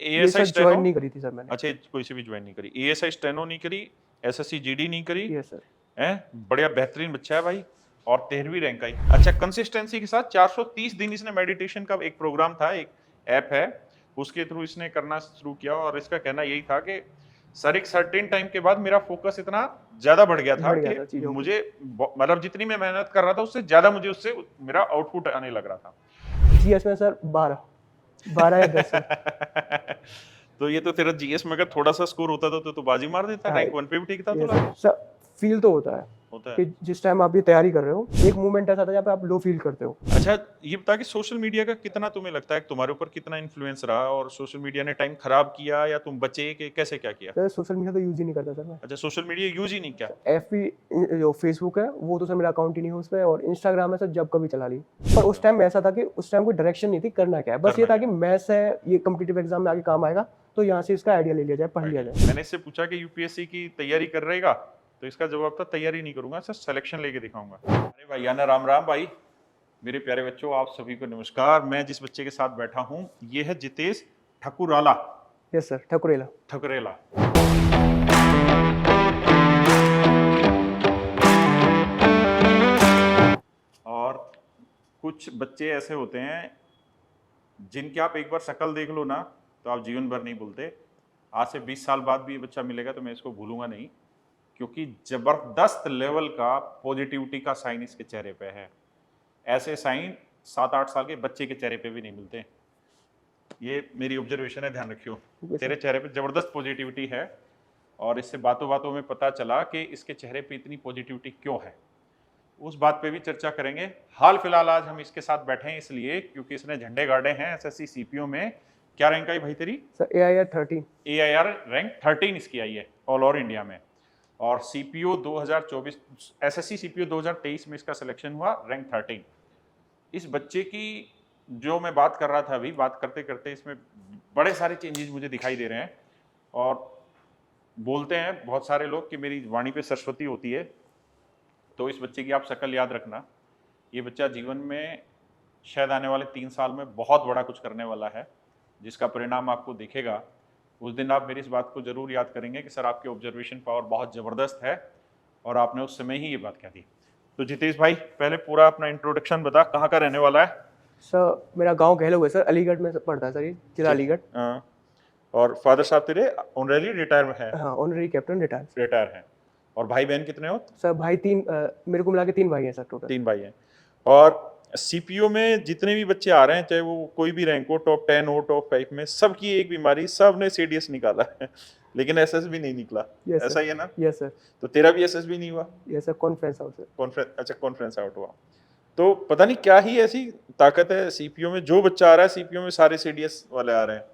ये ASI sir steno. Join नहीं करी थी सर मैंने। अच्छा, कोई से भी ज्वाइन नहीं करी। एएसआई स्टेनो नहीं करी, एसएससी जीडी नहीं करी। Yes sir. हैं, बढ़िया बेहतरीन बच्चा है भाई। और 13वीं रैंक आई। अच्छा, कंसिस्टेंसी के साथ 430 दिन इसने मेडिटेशन का एक प्रोग्राम था, एक ऐप है, उसके थ्रू इसने करना शुरू किया। और इसका कहना यही था कि सर एक सर्टेन टाइम के बाद मेरा फोकस इतना ज्यादा बढ़ गया था बढ़ गया कि था चीज़ों पे। मुझे मतलब जितनी मैं मेहनत कर रहा था उससे ज्यादा मुझे उससे मेरा आउटपुट आने लग रहा था। जीएस में सर 12 या 10 सर। तो ये तो तेरा जीएस में अगर थोड़ा सा स्कोर होता था तो बाजी मार देता। हाँ, रैंक 1 पे भी ठीक था ये तुला। सर फील तो होता है होता है। कि जिस टाइम आप ये तैयारी कर रहे हो, एक मोमेंट ऐसा था जहाँ पे आप लो फील करते हो। अच्छा, ये बता कि सोशल मीडिया का कितना तुम्हें लगता है कि तुम्हारे ऊपर कितना इन्फ्लुएंस रहा, और सोशल मीडिया ने टाइम खराब किया या तुम बचे, कि कैसे क्या किया? सर सोशल मीडिया तो यूज़ ही नहीं करता सर मैं। अच्छा, सोशल मीडिया यूज ही नहीं किया। एफबी जो फेसबुक है वो तो सर मेरा अकाउंट ही नहीं है उस पे, और इंस्टाग्राम है सर जब कभी चला ली। पर उस टाइम ऐसा था कि उस टाइम कोई डायरेक्शन नहीं थी करना क्या है, बस ये करना था क्या कि मैथ्स है, ये कॉम्पिटिटिव एग्जाम में आगे काम आएगा, तो यहाँ से इसका आइडिया ले लिया जाए, पढ़ लिया जाए। मैंने इससे पूछा कि यूपीएससी की तैयारी कर रहेगा, तो इसका जवाब था तैयारी नहीं करूंगा सर, सिलेक्शन लेके दिखाऊंगा। अरे भाई आना, राम राम भाई। मेरे प्यारे बच्चों, आप सभी को नमस्कार। मैं जिस बच्चे के साथ बैठा हूं ये है जितेश ठकुराला। Yes sir, Thakurela. ठकुरेला। और कुछ बच्चे ऐसे होते हैं जिनकी आप एक बार शक्ल देख लो ना तो आप जीवन भर नहीं भूलते। आज से 20 साल बाद भी ये बच्चा मिलेगा तो मैं इसको भूलूंगा नहीं, क्योंकि जबरदस्त लेवल का पॉजिटिविटी का साइन इसके चेहरे पे है। ऐसे साइन 7-8 साल के बच्चे के चेहरे पे भी नहीं मिलते। ये मेरी ऑब्जर्वेशन है, ध्यान रखियो। तेरे चेहरे पे जबरदस्त पॉजिटिविटी है, और इससे बातों बातों में पता चला कि इसके चेहरे पे इतनी पॉजिटिविटी क्यों है। उस बात पे भी चर्चा करेंगे। हाल फिलहाल आज हम इसके साथ बैठे हैं इसलिए क्योंकि इसने झंडे गाड़े हैं एसएससी सीपीओ में। क्या रैंक आई भाई तेरी? Sir AIR 13। AIR रैंक 13 इसकी आई है ऑल ओवर इंडिया में। और सीपीओ 2024, एसएससी सीपीओ 2023 में इसका सिलेक्शन हुआ, रैंक 13। इस बच्चे की जो मैं बात कर रहा था अभी, बात करते करते इसमें बड़े सारे चेंजेस मुझे दिखाई दे रहे हैं। और बोलते हैं बहुत सारे लोग कि मेरी वाणी पे सरस्वती होती है, तो इस बच्चे की आप शक्ल याद रखना। ये बच्चा जीवन में शायद आने वाले 3 साल में बहुत बड़ा कुछ करने वाला है, जिसका परिणाम आपको दिखेगा। उस दिन आप मेरी इस बात को जरूर याद करेंगे कि सर आपकी ऑब्जर्वेशन पावर बहुत ज़बरदस्त है, और आपने उस समय ही ये बात कह दी। तो जितेश भाई, पहले पूरा अपना इंट्रोडक्शन बता, कहाँ का रहने वाला है? सर मेरा गांव गहलोग है सर, अलीगढ़ में पड़ता है सर, ये जिला अलीगढ़। हाँ। और फादर साहब तेरे ऑनरेडी रिटायर है? हाँ, ऑनरेरी कैप्टन रिटायर। रिटायर हैं। और भाई बहन कितने हो? सर भाई मेरे को मिला के 3 भाई हैं सर टोटल। 3 भाई हैं। और सीपीओ में जितने भी बच्चे आ रहे हैं, चाहे वो कोई भी रैंक हो, टॉप 10 हो, टॉप 5 में, सबकी एक बीमारी, सब ने सीडीएस निकाला है लेकिन एसएसबी नहीं निकला। यस ऐसा सर। ही है ना? Yes sir. तो तेरा भी एसएसबी नहीं हुआ? Yes sir, conference house sir. Conference, अच्छा कॉन्फ्रेंस आउट हुआ। तो पता नहीं क्या ही ऐसी ताकत है सीपीओ में, जो बच्चा आ रहा है सीपीओ में सारे सीडीएस वाले आ रहे हैं।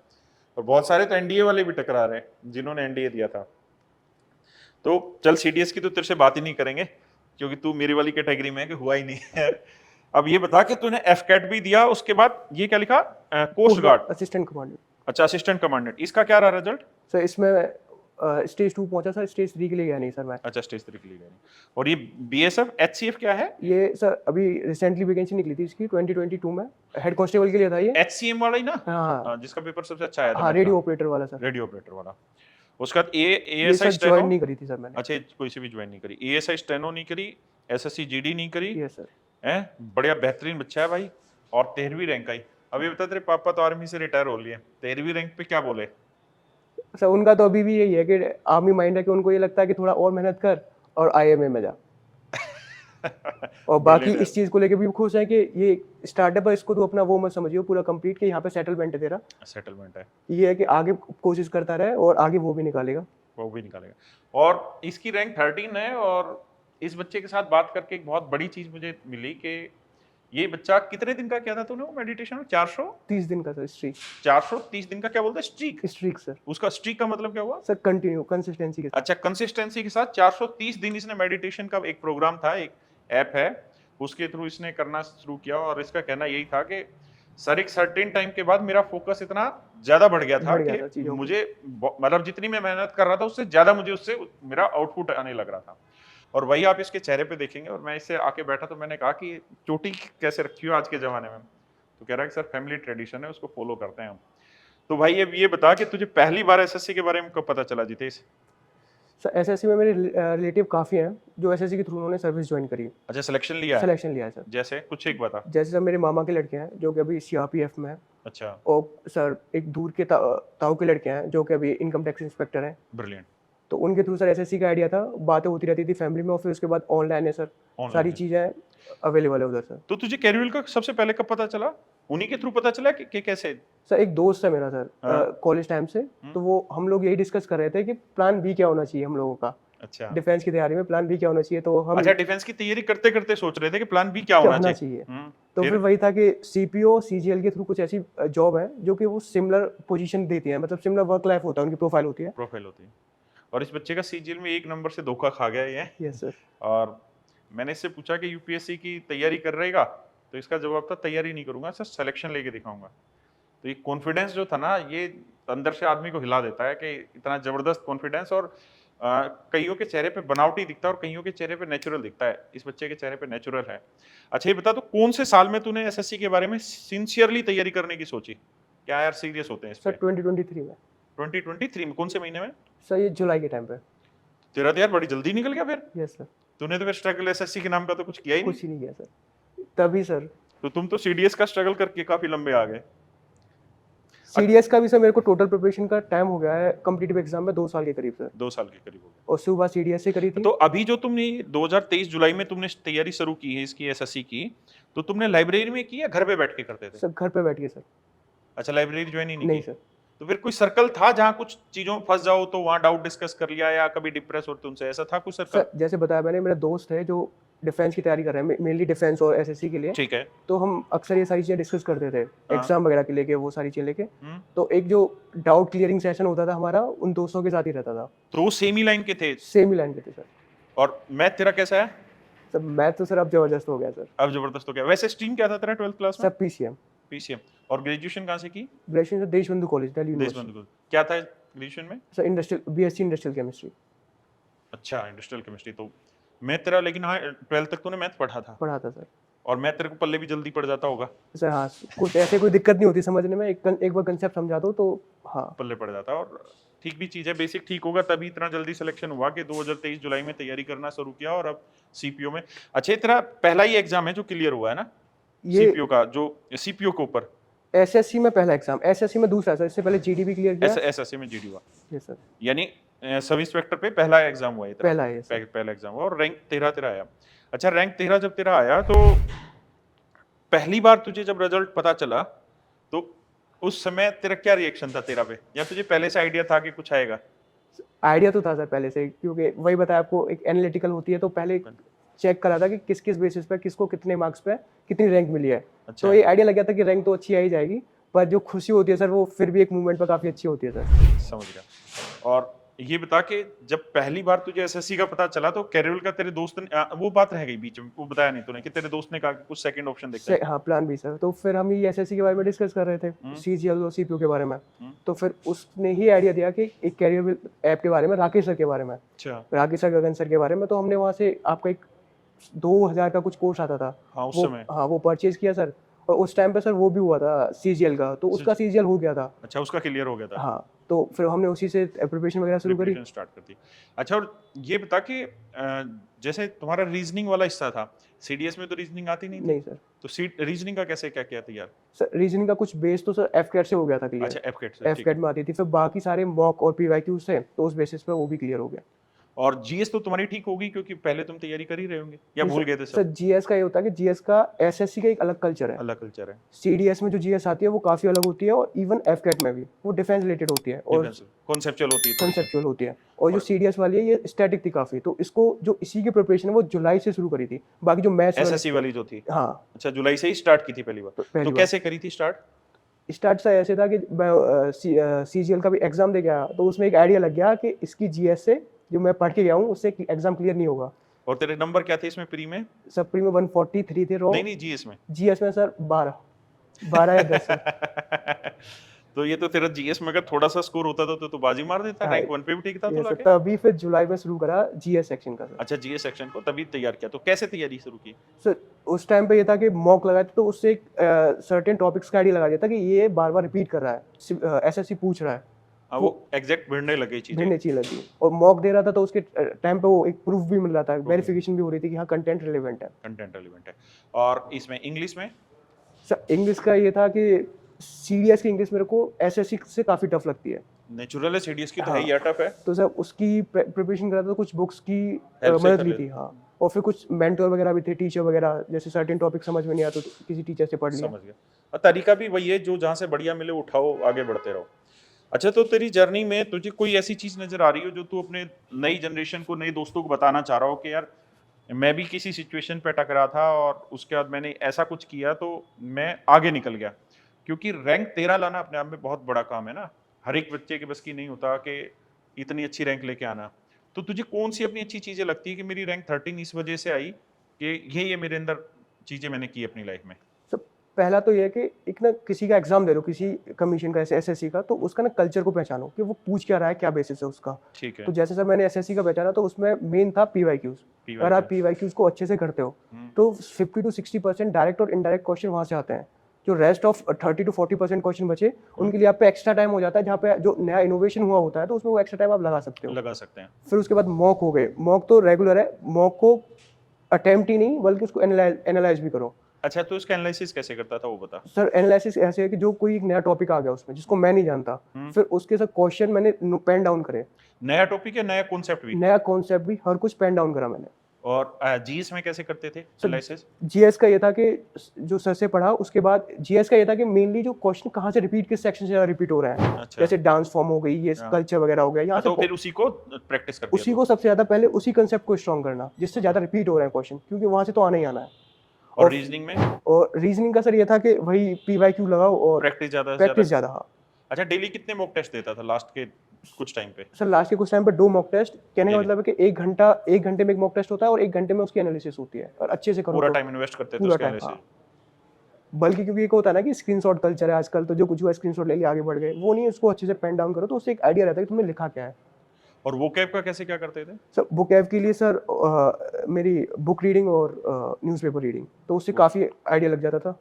और बहुत सारे तो एनडीए वाले भी टकरा रहे हैं जिन्होंने एनडीए दिया था। तो चल, सीडीएस की तो तेरे से बात ही नहीं करेंगे क्योंकि तू मेरी वाली कैटेगरी में है कि हुआ ही नहीं है। अब ये बता कि तूने एफकेट भी दिया, उसके बाद ये क्या लिखा? Coast guard. Assistant commandant. अच्छा, असिस्टेंट कमांडेंट। इसका क्या रहा रिजल्ट? सर इसमें स्टेज 2 पहुंचा सर, स्टेज 3 के लिए गया नहीं सर मैं। अच्छा, स्टेज 3 के लिए गए। और ये बीएसएफ एचसीएफ क्या है? ये सर अभी रिसेंटली वैकेंसी निकली थी इसकी 2022 में, हेड कांस्टेबल के लिए था ये। एचसीएम वाला ही ना? हाँ जिसका पेपर सबसे अच्छा आया था। हाँ, रेडियो ऑपरेटर वाला सर। रेडियो ऑपरेटर वाला। उसका बाद ये एएसआई सर स्टेनो। ज्वाइन नहीं करी थी सर मैंने। अच्छा, कोई से भी ज्वाइन नहीं करी। एएसआई स्टेनो नहीं करी, एसएससी जीडी नहीं करी। Yes sir. हैं, बढ़िया बेहतरीन बच्चा है भाई। और 13वीं रैंक आई। अभी बता, तेरे पापा तो आर्मी से रिटायर हो लिए, 13वीं रैंक पे क्या बोले? सर उनका तो अभी भी यही है कि आर्मी माइंड है, कि उनको ये लगता है कि थोड़ा और मेहनत कर और आईएमए में जा। और बाकी Brilliant है। इस चीज को लेके भी खुश है कि ये स्टार्टअप है, इसको तो अपना वो मत समझियो पूरा कंप्लीट, कि यहाँ पे सेटलमेंट है तेरा। सेटलमेंट है। ये है कि आगे कोशिश करता रहे और आगे वो भी निकालेगा। वो भी निकालेगा। और इसकी रैंक 13 है। और इस बच्चे के साथ बात करके एक बहुत बड़ी चीज मुझे मिली कि ये बच्चा कितने दिन का किया था तूने वो मेडिटेशन में? 30 दिन का सर स्ट्रीक। 430 दिन का क्या बोलते हैं? स्ट्रीक। Streak sir. उसका स्ट्रीक का मतलब क्या हुआ? सर कंटिन्यू कंसिस्टेंसी के साथ। अच्छा, कंसिस्टेंसी के साथ 430 दिन इसने मेडिटेशन का एक प्रोग्राम था, एक ऐप है, उसके थ्रू इसने करना शुरू किया। और इसका कहना यही था कि सर एक सर्टेन टाइम के बाद मेरा फोकस इतना ज्यादा बढ़ गया था कि चीजों पे। मुझे मतलब जितनी मैं मेहनत कर रहा था उससे ज्यादा मुझे उससे मेरा आउटपुट आने लग रहा था। और वही आप इसके चेहरे पे देखेंगे। और मैं इससे आके बैठा तो मैंने कहा कि चोटी कैसे रखी हो आज के जमाने में? तो कह रहा है कि सर फैमिली ट्रेडिशन है, उसको फॉलो करते हैं हम। तो भाई ये बता कि तुझे पहली बार एसएससी के बारे में कब पता चला जितेश? सर एसएससी में मेरे रिलेटिव काफ़ी हैं जो एसएससी के थ्रू उन्होंने सर्विस ज्वाइन करी, अच्छा, सिलेक्शन लिया है? सिलेक्शन लिया है सर। जैसे कुछ एक बता। जैसे सर मेरे मामा के लड़के हैं जो कि अभी सीआरपीएफ में हैं, अच्छा, और सर एक दूर के ताऊ के लड़के हैं जो कि अभी इनकम टैक्स इंस्पेक्टर हैं। ब्रिलियंट। तो उनके थ्रू सर एसएससी का आइडिया था, बातें होती रहती थी फैमिली में, और फिर उसके बाद ऑनलाइन है सर, Online सारी है। चीज़ें अवेलेबल है उधर सर। तो तुझे कैरियर का सबसे पहले कब पता चला? उन्हीं के थ्रू पता चला कि कैसे? सर एक दोस्त है मेरा सर हाँ। कॉलेज टाइम से, तो वो हम लोग यही डिस्कस कर रहे थे कि प्लान बी क्या होना चाहिए हम लोगों का, अच्छा डिफेंस की तैयारी में प्लान बी क्या होना चाहिए। तो हम अच्छा, डिफेंस की तैयारी करते करते सोच रहे थे कि प्लान बी क्या क्या होना होना चाहिए। चाहिए। तो फिर वही था कि सीपीओ सीजीएल के थ्रू कुछ ऐसी जॉब है जो कि वो सिमिलर पोजीशन देती है, मतलब सिमिलर वर्क लाइफ होता है, उनकी प्रोफाइल होती है। प्रोफाइल होती है। और इस बच्चे का सीजीएल में एक नंबर से धोखा खा गया ये। Yes sir. और मैंने इससे पूछा कि यूपीएससी की तैयारी कर रहेगा, तो इसका जवाब था तैयारी नहीं करूंगा सर, सिलेक्शन लेके दिखाऊंगा। तो ये कॉन्फिडेंस जो था ना, ये अंदर से आदमी को हिला देता है कि इतना जबरदस्त कॉन्फिडेंस। और कईयों के चेहरे पे बनावटी दिखता है और कईयों के चेहरे पे नेचुरल दिखता है। इस बच्चे के चेहरे पे नेचुरल है। अच्छा ये बता, तो कौन से साल में तूने एसएससी के बारे में सिंसियरली तैयारी करने की सोची? क्या यार सीरियस होते हैं इस सर पे? 2023 में। 2023 में? कौन से महीने में? सर ये जुलाई के टाइम पे। तेरा तो यार बड़ी जल्दी निकल गया फिर। Yes sir. तूने तो फिर स्ट्रगल एसएससी के नाम का तो कुछ किया ही नहीं। कुछ ही नहीं किया सर तभी सर। तो तुम तो सीडीएस का स्ट्रगल करके काफी लंबे आ गए। सीडीएस का भी सर मेरे को टोटल प्रिपरेशन का टाइम हो गया है कॉम्पिटिटिव एग्जाम में 2 साल के करीब सर, 2 साल के करीब हो गए। और सुबह सीडीएस से करी थी। तो अभी जो तुमने 2023 जुलाई में तुमने तैयारी शुरू की है इसकी एसएससी की, तो तुमने लाइब्रेरी में की या घर पे बैठ के करते थे? सर घर पे बैठ के सर। अच्छा, लाइब्रेरी ज्वाइन ही नहीं नहीं की? सर। तो फिर कोई सर्कल था जहाँ कुछ चीजों में फंस जाओ तो वहां डाउट डिस्कस कर लिया, या कभी डिप्रेस होते उनसे, ऐसा था कुछ सर्कल? सर जैसे बताया मैंने, मेरा दोस्त है जो डिफेंस की तैयारी कर रहे हैं, मेनली डिफेंस और एसएससी के लिए। ठीक है। तो हम अक्सर ये सारी चीज़ें डिस्कस करते थे एग्जाम वगैरह के लेके, वो सारी चीज़ें लेके। हम्म। तो एक जो डाउट क्लियरिंग सेशन होता था हमारा, उन दोस्तों के साथ ही रहता था। तो वो सेम ही लाइन के थे? सेम ही लाइन के थे सर। और मैथ तेरा कैसा है? सर मैथ तो सर अब जबरदस्त हो गया सर। अब जबरदस्त हो गया। वैसे स्ट्रीम क्या था तेरा 12th क्लास में? Sir PCM. पीसीएम। और ग्रेजुएशन कहाँ से की? Graduation Deshbandhu college Delhi university. Deshbandhu को। क्या था ग्रेजुएशन में? Sir industrial BSc industrial chemistry अच्छा, इंडस्ट्रियल केमिस्ट्री। तो मैथ तेरा, लेकिन हाँ 12th तक तूने मैथ पढ़ा था। पढ़ा था सर। और मैथ तेरे को पल्ले भी जल्दी पड़ जाता होगा। सर हाँ, कुछ ऐसे कोई दिक्कत नहीं होती समझने में, एक बार कंसेप्ट समझा दो तो हाँ पल्ले पड़ जाता। और ठीक भी चीज़ है, बेसिक ठीक होगा तभी इतना जल्दी सिलेक्शन हुआ कि 2023 जुलाई में तैयारी करना शुरू किया और अब सीपीओ में। अच्छा, ये तेरा पहला ही एग्जाम है जो क्लियर हुआ है ना ये सीपीओ का, जो सीपीओ के ऊपर? एसएससी में पहला एग्जाम, एसएससी में दूसरा सर, इससे पहले जीडी क्लियर किया। एसएससी में जीडी हुआ, यस सर। यानी सब इंस्पेक्टर पे पहला एग्जाम हुआ है तेरा? पहला है सर। पहला एग्जाम हुआ और रैंक 13 तेरा आया। अच्छा, रैंक 13 जब तेरा आया तो पहली बार तुझे जब रिजल्ट पता चला तो उस समय तेरा क्या रिएक्शन था तेरा पे, या तुझे पहले से आइडिया था कि कुछ आएगा? आइडिया तो था सर पहले से, क्योंकि वही बताया आपको, एक एनालिटिकल होती है, तो पहले चेक करा था कि किस किस बेसिस पे किसको कितने मार्क्स पे कितनी रैंक मिली है। अच्छा। तो ये आइडिया लग गया था कि रैंक तो अच्छी आ ही जाएगी, पर जो खुशी होती है सर वो फिर भी एक मूवमेंट पर काफी अच्छी होती है सर। समझ गया। और ये बता कि जब पहली बार तुझे एसएससी का पता चला तो कैरियर का तेरे दोस्त ने वो बात रह गई बीच में, वो बताया नहीं तूने कि तेरे दोस्त ने कहा कि कुछ सेकंड ऑप्शन देखते हैं? हाँ प्लान भी सर। तो फिर हम ये एसएससी के बारे में डिस्कस कर रहे थे, सीजीएल और सीपीयू के बारे में। तो फिर उसने ही आइडिया दिया कि एक कैरियर ऐप के बारे में, राकेश सर के बारे में, अच्छा। राकेश सर गगन सर के बारे में। तो हमने वहाँ से आपका एक 2000 का कुछ कोर्स आता था, हाँ उस वो समय। हाँ वो परचेज किया सर। और उस टाइम पे सर वो भी हुआ था सीजीएल का, तो उसका सीजीएल हो गया था। अच्छा, उसका क्लियर हो गया था। हाँ, तो फिर हमने उसी से प्रिपरेशन वगैरह शुरू करी। प्रिपरेशन स्टार्ट कर दी। अच्छा, और ये बता कि जैसे तुम्हारा रीजनिंग वाला हिस्सा था, सीडीएस में तो रीजनिंग आती नहीं थी? नहीं सर। तो रीजनिंग का कैसे क्या किया था यार? सर रीजनिंग का कुछ बेस तो सर एफकेट से हो गया था क्लियर। अच्छा, एफकेट से। एफकेट में आती थी, फिर बाकी सारे मॉक और पीवाईक्यू से, तो उस बेसिस पे वो भी क्लियर हो गया। और जीएस तो तुम्हारी ठीक होगी क्योंकि पहले तुम तैयारी कर ही रहे होंगे, या भूल गए थे सर सब? जीएस का ये होता है कि जीएस का एसएससी का एक अलग कल्चर है, अलग कल्चर है। सीडीएस में जो जीएस आती है वो काफी अलग होती है, और इवन एफकेट में भी वो डिफेंस रिलेटेड होती है और कॉन्सेप्चुअल होती है, कंसेप्चुअल होती है। और जो सीडीएस वाली है ये स्टैटिक थी काफी, तो इसको जो इसी की प्रिपरेशन है वो जुलाई से शुरू करी थी। बाकी जो मैथ्स एसएससी वाली जो थी। हाँ अच्छा, जुलाई से ही स्टार्ट की थी पहली बार। तो कैसे करी थी स्टार्ट सा ऐसे था कि सीजीएल का भी एग्जाम दे गया, तो उसमें एक आइडिया लग गया कि इसकी जीएस से जो मैं पढ़ के गया हूँ उससे एग्जाम क्लियर नहीं होगा। और तेरे नंबर क्या थे इसमें प्री में? सर प्री में 143 थे। नहीं जीएस में? जीएस में सर 12 या 10 सर। तो ये तो तेरा जीएस में अगर थोड़ा सा स्कोर होता था तो बाजी मार देता, हाँ, रैंक 1 पे भी ठीक था तो ये लाके। तभी फिर जुलाई में शुरू करा जीएस सेक्शन का सर। अच्छा, जीएस सेक्शन को तभी तैयार किया, तो कैसे तैयारी शुरू की? सर उस टाइम पे ये था कि मॉक लगाया था, तो उससे एक सर्टेन टॉपिक्स का आइडिया लगा दिया था कि ये बार बार रिपीट कर रहा है, एसएससी पूछ रहा है, हाँ, वो एग्जैक्ट भिड़ने लगे चीजें। भिड़ने चाहिए लगी। और मॉक दे रहा था तो उसके टाइम पे वो एक प्रूफ भी मिल रहा था, Proof वेरिफिकेशन भी हो रही थी कि हाँ कंटेंट रिलेवेंट है। कंटेंट रेलिवेंट है। और इसमें इंग्लिश में? सर इंग्लिश का ये था कि सीडीएस की इंग्लिश मेरे को एसएससी से काफ़ी टफ लगती है। नेचुरल है, सीडीएस की तो है हाँ, ही, या टफ है। तो सर उसकी प्रिपरेशन कर रहा था, तो कुछ बुक्स की हेल्प से मदद कर ली लेते। थी। हाँ, और फिर कुछ मेंटर वगैरह भी थे, टीचर वगैरह, जैसे सर्टेन टॉपिक समझ में नहीं आता तो किसी टीचर से पढ़ लिया। समझ गया। और तरीका भी वही है, जो जहाँ से बढ़िया मिले उठाओ, आगे बढ़ते रहो। अच्छा, तो तेरी जर्नी में तुझे कोई ऐसी चीज नजर आ रही हो जो तू अपने नई जनरेशन को, नए दोस्तों को बताना चाह रहा हो कि यार मैं भी किसी सिचुएशन पे टकरा था और उसके बाद मैंने ऐसा कुछ किया तो मैं आगे निकल गया? क्योंकि रैंक 13 लाना अपने आप में बहुत बड़ा काम है ना, हर एक बच्चे के बस की नहीं होता कि इतनी अच्छी रैंक लेके आना। तो तुझे कौन सी अपनी अच्छी चीजें लगती है कि मेरी रैंक 13 इस वजह से आई कि ये मेरे अंदर चीजें मैंने की अपनी लाइफ में? सब पहला तो ये है कि एक ना किसी का एग्जाम दे रहे हो, किसी कमीशन का, ऐसे एसएससी का, तो उसका ना कल्चर को पहचानो कि वो पूछ क्या रहा है, क्या बेसिस है उसका। ठीक है। तो जैसे सर मैंने एसएससी का पहचाना, तो उसमें मेन था पीवाईक्यूज। अगर आप पीवाईक्यूज को अच्छे से करते हो तो 50 to 60% डायरेक्ट और इनडायरेक्ट क्वेश्चन वहां से आते हैं। जो रेस्ट ऑफ 30 to 40% क्वेश्चन बचे, उनके लिए आप पे एक्स्ट्रा टाइम हो जाता है, जहाँ पे जो नया इनोवेशन हुआ होता है तो उसमें वो एक्स्ट्रा टाइम आप लगा सकते हो। लगा सकते हैं। फिर उसके बाद मॉक हो गए। मॉक तो रेगुलर है, मॉक को अटेम्प्ट ही नहीं बल्कि उसको एनालाइज भी करो। अच्छा, तो इसका एनालिसिस कैसे करता था वो बता। सर एनालिसिस ऐसे है कि जो कोई एक नया टॉपिक आ गया उसमें जिसको मैं नहीं जानता, फिर उसके साथ क्वेश्चन मैंने पेन डाउन करे। नया टॉपिक है, नया कॉन्सेप्ट भी? नया कॉन्सेप्ट भी, हर कुछ पेन डाउन करा मैंने। और जीएस में कैसे करते थे एनालिसिस? जीएस का ये था कि जो सर से पढ़ा उसके बाद जीएस का ये था कि मेनली जो क्वेश्चन कहाँ से रिपीट, किस सेक्शन से ज़्यादा रिपीट हो रहा है। अच्छा। जैसे डांस फॉर्म हो गई, ये कल्चर वगैरह हो गया, यहाँ तो से फिर उसी को प्रैक्टिस कर दिया उसी को सबसे ज़्यादा पहले उसी कंसेप्ट को स्ट्रॉन्ग करना जिससे ज़्यादा रिपीट हो रहे हैं क्वेश्चन, क्योंकि वहाँ से तो आना ही आना है। और रीजनिंग में? और रीजनिंग का सर ये था कि वही पीवाईक्यू लगाओ और प्रैक्टिस ज्यादा प्रैक्टिस ज़्यादा। हाँ अच्छा, डेली कितने मॉक टेस्ट देता था लास्ट के कुछ टाइम पे? सर लास्ट के कुछ टाइम पे 2 मॉक टेस्ट। कहने का Daily? मतलब है कि 1 घंटे में एक मॉक टेस्ट होता है और 1 घंटे में उसकी एनालिसिस होती है, और अच्छे से करो पूरा तो टाइम इन्वेस्ट करते थे पूरा उसके टाइम। एनालिसिस? हाँ, बल्कि क्योंकि एक होता है ना कि स्क्रीनशॉट कल्चर है आजकल, तो जो कुछ हुआ स्क्रीनशॉट ले लिया आगे बढ़ गए, वो नहीं, उसको अच्छे से पेन डाउन करो तो उससे एक आइडिया रहता है कि तुमने लिखा क्या है। और वो कैप का कैसे क्या करते थे? सर बुक ऐप के लिए सर मेरी बुक रीडिंग और न्यूज़पेपर रीडिंग, तो उससे काफ़ी आइडिया लग जाता था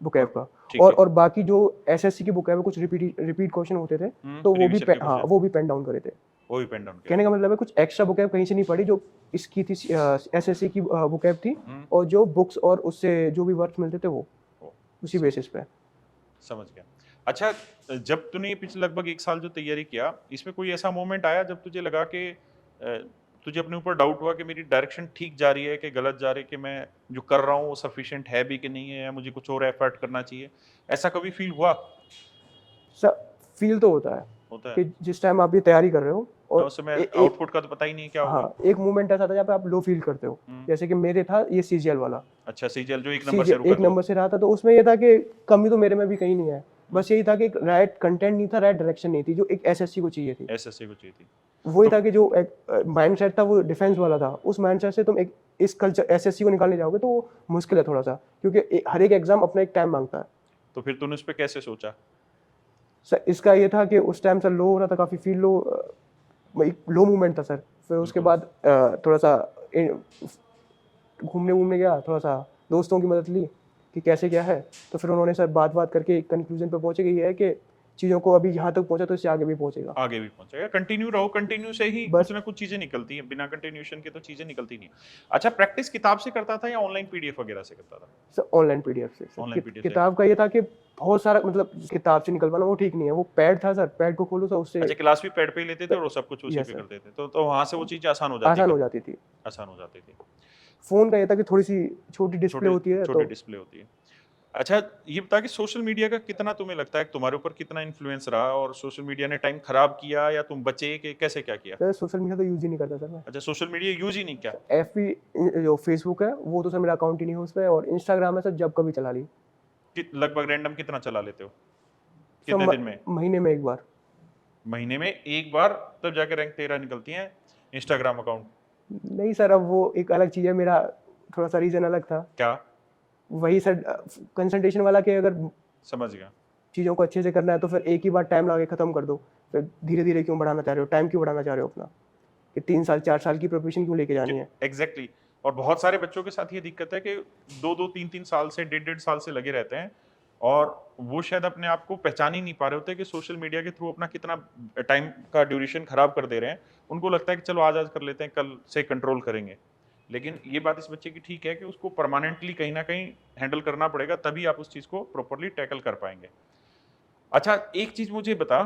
बुक ऐप का। और बाकी जो एसएससी की बुक है वो कुछ रिपीट क्वेश्चन होते थे, तो वो भी हाँ वो भी पेन डाउन करे थे। वो भी पेन डाउन किया। कहने का मतलब है कुछ एक्स्ट्रा बुक ऐप कहीं से नहीं पढ़ी, जो इसकी थी एसएससी की बुक ऐप थी, और जो बुक्स और उससे जो भी वर्क मिलते थे वो उसी बेसिस पे। समझ गया। अच्छा, जब तूने ये पिछले लगभग 1 साल जो तैयारी किया, इसमें कोई ऐसा मोमेंट आया जब तुझे लगा कि तुझे अपने ऊपर डाउट हुआ कि मेरी डायरेक्शन ठीक जा रही है कि गलत जा रही है, कि मैं जो कर रहा हूँ वो सफिशिएंट है भी कि नहीं है, या मुझे कुछ और एफर्ट करना चाहिए? ऐसा कभी फील हुआ? सर फील तो होता है कि जिस टाइम आप ये तैयारी कर रहे हो और उस समय आउटपुट का तो पता ही नहीं क्या होगा। हाँ, एक मोमेंट ऐसा था जहाँ पे आप लो फील करते हो, जैसे कि मेरे था ये सीजीएल वाला। अच्छा, सीजीएल जो 1 नंबर से रुका एक नंबर से रहा था, तो उसमें ये था कि कमी तो मेरे में भी कहीं नहीं है, बस यही था कि राइट कंटेंट नहीं था, राइट डायरेक्शन नहीं थी, जो एक एसएससी को चाहिए थी। एसएससी को चाहिए थी। वही था कि जो एक माइंडसेट था वो डिफेंस वाला था, उस माइंडसेट से तुम एक इस कल्चर एसएससी को निकालने जाओगे तो वो मुश्किल है थोड़ा सा, क्योंकि हर एक एग्जाम अपना एक टाइम मांगता है। तो फिर तूने उस पर कैसे सोचा? सर इसका ये था कि उस टाइम सर लो हो रहा था, काफ़ी फील लो, एक लो मूवमेंट था सर। फिर उसके बाद थोड़ा सा घूमने वूमने गया, थोड़ा सा दोस्तों की मदद ली कि कैसे क्या है, तो फिर उन्होंने सर बात करके एक कंक्लूजन पे पहुंचे कि ये है कि चीज़ों को अभी यहाँ तक पहुंचा तो इससे आगे भी पहुंचेगा। आगे भी पहुंचेगा। कंटिन्यू रहो, कंटिन्यू से ही कुछ ना कुछ चीजें निकलती हैं, बिना कंटिन्यूएशन के तो चीजें निकलती नहीं। अच्छा, प्रैक्टिस किताब से करता था या ऑनलाइन पीडीएफ वगैरह से करता था? सर ऑनलाइन पीडीएफ से। ऑनलाइन पीडीएफ से। किताब का ये था कि बहुत सारा, मतलब किताब से निकलवाना वो ठीक नहीं है, वो पैड था सर, पैड को खोलो तो उससे। अच्छा, क्लास भी पैड पे ही लेते थे और सब कुछ उसी पे करते थे, तो वहां से वो चीजें आसान हो जाती थी। आसान हो जाती थी। फोन का ये था कि थोड़ी सी छोटी डिस्प्ले होती है, छोटी डिस्प्ले होती है। अच्छा, ये बता कि सोशल मीडिया का कितना तुम्हें लगता है तुम्हारे ऊपर कितना इन्फ्लुएंस रहा, और सोशल मीडिया ने टाइम खराब किया या तुम बचे, कि कैसे क्या किया? सर सोशल मीडिया तो यूज ही नहीं करता सर मैं। अच्छा, सोशल मीडिया यूज ही नहीं किया? एफबी जो फेसबुक है वो तो सर मेरा अकाउंट ही नहीं है उस पर, और इंस्टाग्राम है सर जब कभी चला ली। लगभग रैंडम कितना चला लेते हो? कितने दिन में? महीने में एक बार। महीने में एक बार, तब जाके रैंक 13 निकलती है इंस्टाग्राम अकाउंट? नहीं सर, अब वो एक अलग चीज़ है, मेरा थोड़ा सा रीजन अलग था। क्या? वही सर कंसंट्रेशन वाला, कि अगर समझ गया। चीज़ों को अच्छे से करना है तो फिर एक ही बार टाइम लगा के ख़त्म कर दो, फिर धीरे धीरे क्यों बढ़ाना चाह रहे हो, टाइम क्यों बढ़ाना चाह रहे हो अपना, कि 3 साल 4 साल की प्रिपरेशन क्यों लेके जानी है। एग्जैक्टली और बहुत सारे बच्चों के साथ ये दिक्कत है कि 2-2 3-3 साल से 1.5 1.5 साल से लगे रहते हैं और वो शायद अपने आप को पहचान ही नहीं पा रहे होते कि सोशल मीडिया के थ्रू अपना कितना टाइम का ड्यूरेशन खराब कर दे रहे हैं। उनको लगता है कि चलो आज आज कर लेते हैं, कल से कंट्रोल करेंगे। लेकिन ये बात इस बच्चे की ठीक है कि उसको परमानेंटली कहीं ना कहीं हैंडल करना पड़ेगा, तभी आप उस चीज़ को प्रॉपरली टैकल कर पाएंगे। अच्छा, एक चीज़ मुझे बता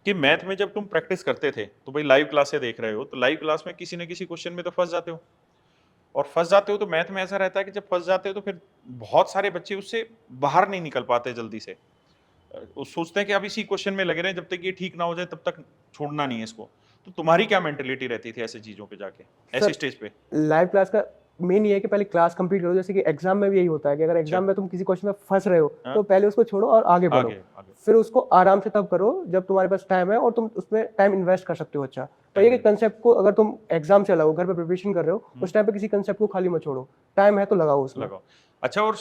कि मैथ में जब तुम प्रैक्टिस करते थे तो भाई लाइव क्लासें देख रहे हो, तो लाइव क्लास में किसी न किसी क्वेश्चन में तो फंस जाते हो, और फंस जाते हो तो मैथ में ऐसा रहता है कि जब फंस जाते हो तो फिर बहुत सारे बच्चे उससे बाहर नहीं निकल पाते जल्दी से। वो सोचते हैं कि अब इसी क्वेश्चन में लगे रहे, जब तक ये ठीक ना हो जाए तब तक छोड़ना नहीं है इसको। तो तुम्हारी क्या मेंटेलिटी रहती थी ऐसी चीजों पे जाके, ऐसी स्टेज पे? लाइव क्लास का मेन ये है कि पहले क्लास कंप्लीट करो, जैसे कि एग्जाम में भी यही होता है कि अगर एग्जाम में तुम किसी क्वेश्चन में फंस रहे हो हाँ। तो पहले उसको छोड़ो और आगे बढ़ो, आगे फिर उसको आराम से तब करो जब तुम्हारे पास टाइम है और तुम उसमें टाइम इन्वेस्ट कर सकते हो। अच्छा, तो ये कि कंसेप्ट को अगर तुम एग्जाम से अलग हो, घर पे प्रिपरेशन कर रहे हो, उस टाइम पे किसी कंसेप्ट को खाली मत छोड़ो, टाइम है तो लगाओ उसमें। लगाओ। अच्छा, और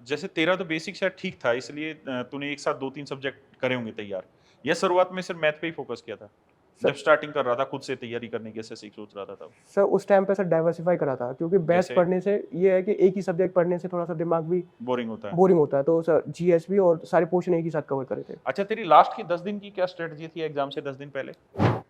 जैसे तेरा तो बेसिक शायद ठीक था, इसलिए तूने एक साथ 2-3 सब्जेक्ट करे होंगे तैयार, या शुरुआत में सिर्फ मैथ पे ही फोकस किया था? जब स्टार्टिंग कर रहा था, खुद से तैयारी करने की एसएससी सोच रहा था तब? सर उस टाइम पे सर डाइवर्सिफाई करा था, क्योंकि बेस्ट जैसे? पढ़ने से ये है कि एक ही सब्जेक्ट पढ़ने से थोड़ा सा दिमाग भी बोरिंग होता है। बोरिंग होता है, तो सर जीएस भी और सारे पोर्शन एक ही साथ कवर करे थे। अच्छा, तेरी लास्ट की 10 दिन की क्या स्ट्रेटजी थी एग्जाम से 10 दिन पहले?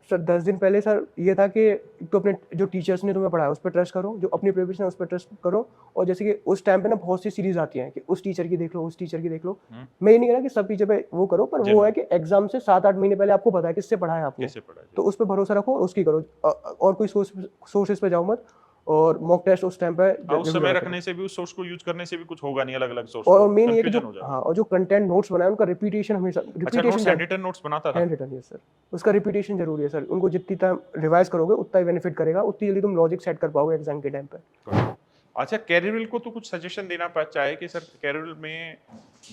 सर 10 दिन पहले सर ये था कि एक तो अपने जो टीचर्स ने तुम्हें पढ़ाया उस पर ट्रस्ट करो, जो अपनी प्रिपरेशन है उस पर ट्रस्ट करो, और जैसे कि उस टाइम पे ना बहुत सी सीरीज आती हैं कि उस टीचर की देख लो, उस टीचर की देख लो। मैं ये नहीं कह रहा कि सब टीचर पे वो करो, पर वो है कि एग्जाम से 7-8 महीने पहले आपको पता है किससे पढ़ा है आपने, कैसे पढ़ा? तो उस पर भरोसा रखो, उसकी करो, और कोई सोर्सेज पे जाओ मत, और मॉक टेस्ट उस टाइम पे उस समय रखने से भी, उस सोर्स को यूज करने से भी कुछ होगा नहीं, अलग-अलग सोर्स और को मेन ये कि जो कंफ्यूजन हो जाएगा। हाँ, और जो कंटेंट नोट्स बनाए उनका रिपीटेशन हमेशा, अच्छा, repetition notes handwritten notes बनाता था? हैंड रिटन है सर, उसका रिपीटेशन जरूरी है सर, उनको जितनी टाइम रिवाइज करोगे उतना ही बेनिफिट करेगा, उतनी जल्दी तुम लॉजिक सेट कर पाओगे एग्जाम के टाइम पे। अच्छा, कैरियर को तो कुछ सजेशन देना चाहे कि सर कैरियर में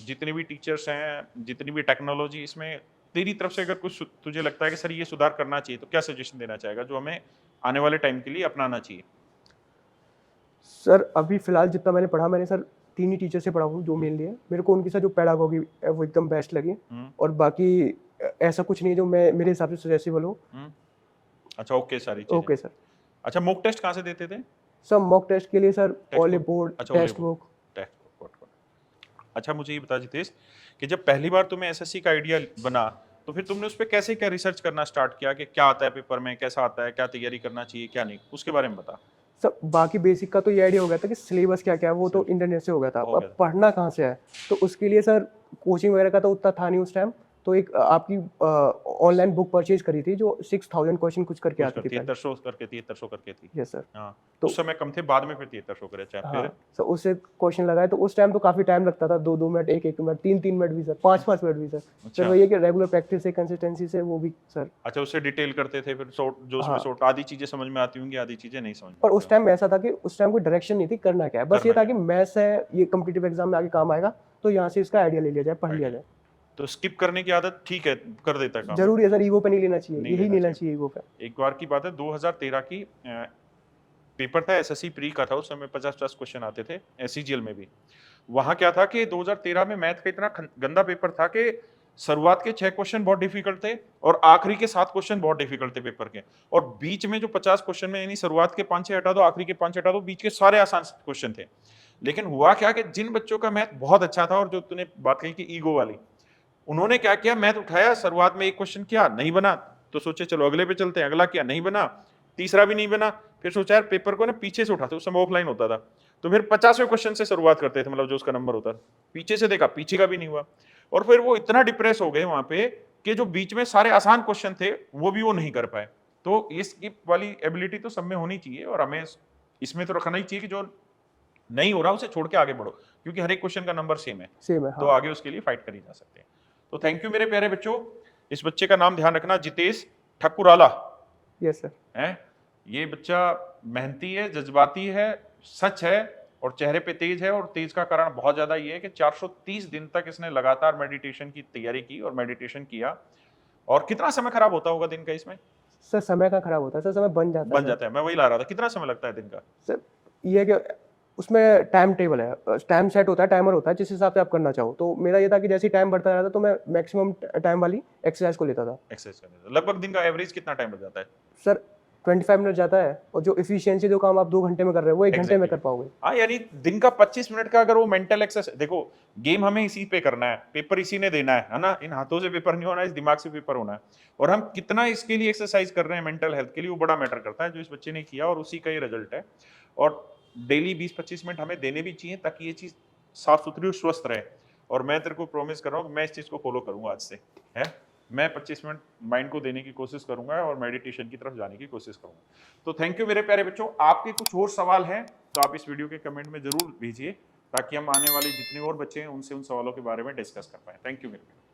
जितने भी टीचर्स हैं, जितनी भी टेक्नोलॉजी, इसमें तेरी तरफ से अगर कुछ तुझे लगता है कि सर ये सुधार करना चाहिए, तो क्या सजेशन देना चाहेगा जो हमें आने वाले टाइम के लिए अपनाना चाहिए? सर अभी फिलहाल जितना मैंने पढ़ा, मैंने सर 3 ही टीचर से पढ़ा हूँ जो मेनली है, मेरे को उनकी सर जो पेडागोगी है वो एकदम बेस्ट लगी, और बाकी ऐसा कुछ नहीं है जो मैं मेरे हिसाब से सजेसिबल हो। अच्छा, ओके, सारी चीजें ओके सर। अच्छा, मॉक टेस्ट कहाँ से देते थे? सर मॉक टेस्ट के लिए सर ओले बोर्ड, अच्छा, टेस्ट बुक। अच्छा, मुझे ये बता जितेश कि जब पहली बार तुम्हें एसएससी का आइडिया बना, तो फिर तुमने उस पर कैसे क्या रिसर्च करना स्टार्ट किया कि क्या आता है पेपर में, कैसा आता है, क्या तैयारी करना चाहिए, क्या नहीं, उसके बारे में बता। सर बाकी बेसिक का तो ये आइडिया हो गया था कि सिलेबस क्या क्या है, वो तो इंटरनेट से हो गया था, अब पढ़ना कहाँ से है, तो उसके लिए सर कोचिंग वगैरह का तो उतना था नहीं उस टाइम, तो एक आपकी ऑनलाइन बुक परचेज करी थी जो 6000 क्वेश्चन कुछ करके आती थी, 7300 करके थी। Yes sir. हाँ, तो उस समय कम थे, बाद में फिर 7300 करे। अच्छा, हाँ फिर? सर उससे क्वेश्चन लगाए, तो उस टाइम तो काफी टाइम लगता था, 2-2 मिनट, 1-1 मिनट, 3-3 मिनट भी सर, 5-5 मिनट भी सर। फिर वही है कि रेगुलर प्रैक्टिस से, कंसिस्टेंसी से वो भी सर। अच्छा, उससे डिटेल करते थे फिर, शॉर्ट जो उसमें शॉर्ट, आधी चीजें समझ में आती होंगी, आधी चीजें नहीं समझ में। पर उस टाइम ऐसा था कि उस टाइम कोई डायरेक्शन नहीं थी करना क्या है, बस ये था कि मैथ्स है, ये कॉम्पिटिटिव एग्जाम में आगे काम आएगा, तो यहाँ से इसका आइडिया ले लिया जाए, पढ़ लिया जाए। तो स्किप करने की आदत ठीक है, कर देता है काम। जरूरी है सर, ईगो पे नहीं लेना चाहिए, यही नहीं लेना चाहिए ईगो पे। एक बार की बात है, 2013 की पेपर था, एसएससी प्री का था, उस समय 50-50 क्वेश्चन आते थे, एससीजीएल में भी। वहां क्या था कि 2013 में मैथ का इतना गंदा पेपर था कि शुरुआत के 6 क्वेश्चन बहुत डिफिकल्ट थे और आखिरी के 7 क्वेश्चन बहुत डिफिकल्ट थे पेपर के, और बीच में जो 50 क्वेश्चन में, यानी शुरुआत के 5-6 हटा दो, आखिरी के 5 हटा दो, बीच के सारे आसान क्वेश्चन थे। लेकिन हुआ क्या कि जिन बच्चों का मैथ बहुत अच्छा था, और जो तूने बात कही कि ईगो वाली, उन्होंने क्या किया, मैथ उठाया, शुरुआत में एक क्वेश्चन किया, नहीं बना, तो सोचे चलो अगले पे चलते हैं, अगला किया, नहीं बना, तीसरा भी नहीं बना, फिर सोचा यार पेपर को ना पीछे से उठाते, उस समय ऑफलाइन होता था, तो फिर 50वें क्वेश्चन से शुरुआत करते थे, मतलब जो उसका नंबर होता, पीछे से देखा, पीछे का भी नहीं हुआ, और फिर वो इतना डिप्रेस हो गए वहां पे कि जो बीच में सारे आसान क्वेश्चन थे वो भी वो नहीं कर पाए। तो ये स्किप वाली एबिलिटी तो सब में होनी चाहिए, और हमें इसमें तो रखना ही चाहिए कि जो नहीं हो रहा उसे छोड़ के आगे बढ़ो, क्योंकि हर एक क्वेश्चन का नंबर सेम है, तो आगे उसके लिए फाइट करी जा सकते हैं। तो थैंक यू मेरे प्यारे बच्चों। इस बच्चे का नाम ध्यान रखना, जितेश ठकुराला। Yes sir. है, ये बच्चा मेहनती है, जज्बाती है, सच है, और चेहरे पे तेज है, और तेज का कारण बहुत ज्यादा ये है कि 430 दिन तक इसने लगातार मेडिटेशन की तैयारी की और मेडिटेशन किया। और कितना समय खराब होता होगा दिन का इसमें? सर समय का खराब होता है सर, समय बन जाता है। मैं वही ला रहा था, कितना समय लगता है दिन का? सर ये है कि उसमें टाइम टेबल है, टाइम सेट होता है, टाइमर होता है जिस हिसाब से आप करना चाहो। तो मेरा ये था कि जैसे टाइम बढ़ता रहता तो मैं मैक्सिमम टाइम वाली एक्सरसाइज को लेता था। एक्सरसाइज करने से लगभग दिन का एवरेज कितना टाइम लग जाता है? सर 25 मिनट जाता है, और जो इफिशियंसी जो काम आप 2 घंटे में कर रहे हो वो 1 घंटे में कर पाओगे। हाँ, यानी दिन का 25 मिनट का अगर वो मेंटल एक्सरसाइज, देखो गेम हमें इसी पे करना है, पेपर इसी ने देना है ना, इन हाथों से पेपर नहीं होना, इस दिमाग से पेपर होना है। और हम कितना इसके लिए एक्सरसाइज कर रहे हैं मेंटल हेल्थ के लिए, वो बड़ा मैटर करता है, जो इस बच्चे ने किया और उसी का ये रिजल्ट है। और डेली 20-25 मिनट हमें देने भी चाहिए ताकि ये चीज साफ सुथरी और स्वस्थ रहे। और मैं तेरे को प्रॉमिस कर रहा हूँ कि मैं इस चीज को फॉलो करूंगा आज से, है। मैं 25 मिनट माइंड को देने की कोशिश करूंगा और मेडिटेशन की तरफ जाने की कोशिश करूंगा। तो थैंक यू मेरे प्यारे बच्चों। आपके कुछ और सवाल हैं तो आप इस वीडियो के कमेंट में जरूर भेजिए, ताकि हम आने वाले जितने और बच्चे हैं उनसे उन सवालों के बारे में डिस्कस कर पाए। थैंक यू मेरे प्यारे।